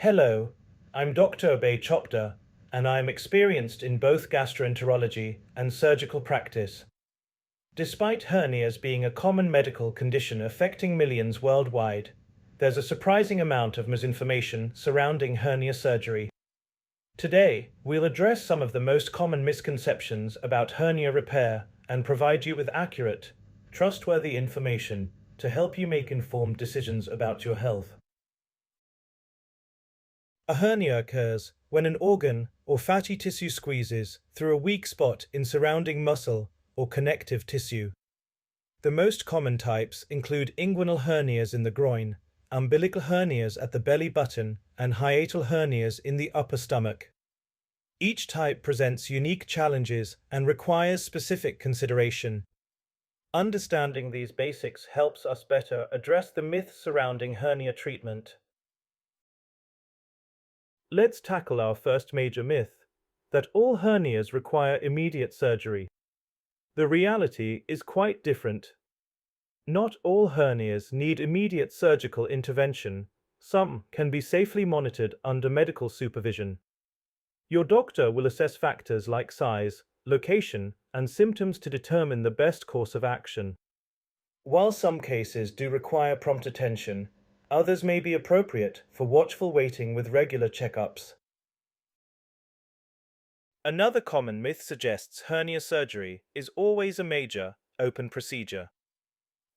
Hello, I'm Dr. Abhay Chopada, and I am experienced in both gastroenterology and surgical practice. Despite hernias being a common medical condition affecting millions worldwide, there's a surprising amount of misinformation surrounding hernia surgery. Today, we'll address some of the most common misconceptions about hernia repair and provide you with accurate, trustworthy information to help you make informed decisions about your health. A hernia occurs when an organ or fatty tissue squeezes through a weak spot in surrounding muscle or connective tissue. The most common types include inguinal hernias in the groin, umbilical hernias at the belly button, and hiatal hernias in the upper stomach. Each type presents unique challenges and requires specific consideration. Understanding these basics helps us better address the myths surrounding hernia treatment. Let's tackle our first major myth, that all hernias require immediate surgery. The reality is quite different. Not all hernias need immediate surgical intervention. Some can be safely monitored under medical supervision. Your doctor will assess factors like size, location, and symptoms to determine the best course of action. While some cases do require prompt attention, others may be appropriate for watchful waiting with regular checkups. Another common myth suggests hernia surgery is always a major, open procedure.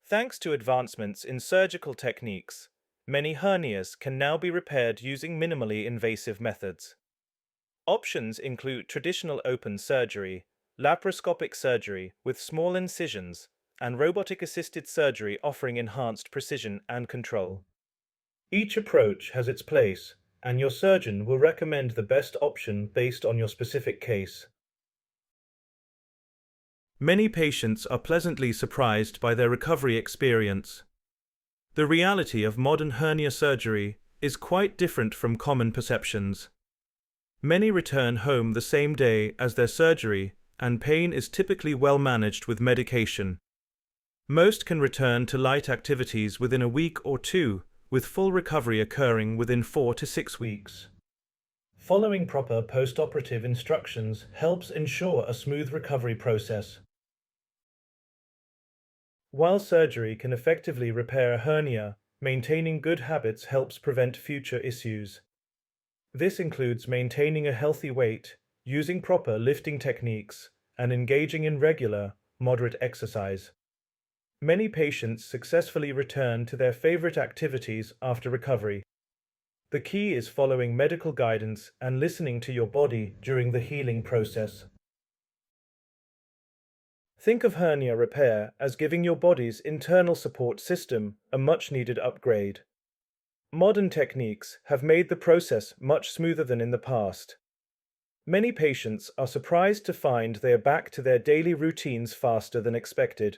Thanks to advancements in surgical techniques, many hernias can now be repaired using minimally invasive methods. Options include traditional open surgery, laparoscopic surgery with small incisions, and robotic-assisted surgery offering enhanced precision and control. Each approach has its place, and your surgeon will recommend the best option based on your specific case. Many patients are pleasantly surprised by their recovery experience. The reality of modern hernia surgery is quite different from common perceptions. Many return home the same day as their surgery, and pain is typically well managed with medication. Most can return to light activities within a week or two, with full recovery occurring within 4 to 6 weeks. Following proper post-operative instructions helps ensure a smooth recovery process. While surgery can effectively repair a hernia, maintaining good habits helps prevent future issues. This includes maintaining a healthy weight, using proper lifting techniques, and engaging in regular, moderate exercise. Many patients successfully return to their favorite activities after recovery. The key is following medical guidance and listening to your body during the healing process. Think of hernia repair as giving your body's internal support system a much-needed upgrade. Modern techniques have made the process much smoother than in the past. Many patients are surprised to find they are back to their daily routines faster than expected.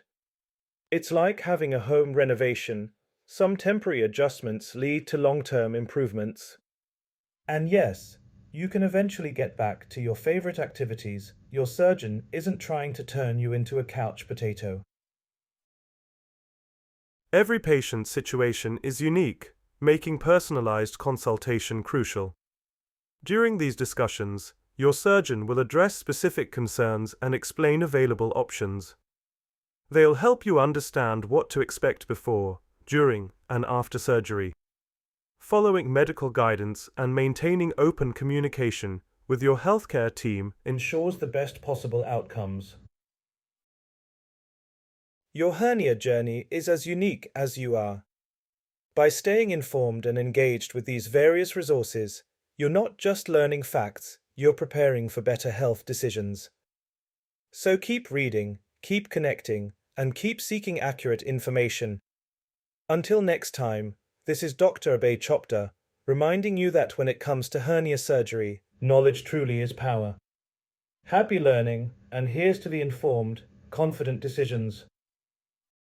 It's like having a home renovation. Some temporary adjustments lead to long-term improvements. And yes, you can eventually get back to your favorite activities. Your surgeon isn't trying to turn you into a couch potato. Every patient's situation is unique, making personalized consultation crucial. During these discussions, your surgeon will address specific concerns and explain available options. They'll help you understand what to expect before, during, and after surgery. Following medical guidance and maintaining open communication with your healthcare team ensures the best possible outcomes. Your hernia journey is as unique as you are. By staying informed and engaged with these various resources, you're not just learning facts, you're preparing for better health decisions. So keep reading, keep connecting, and keep seeking accurate information. Until next time, this is Dr. Abhay Chopada, reminding you that when it comes to hernia surgery, knowledge truly is power. Happy learning, and here's to the informed, confident decisions.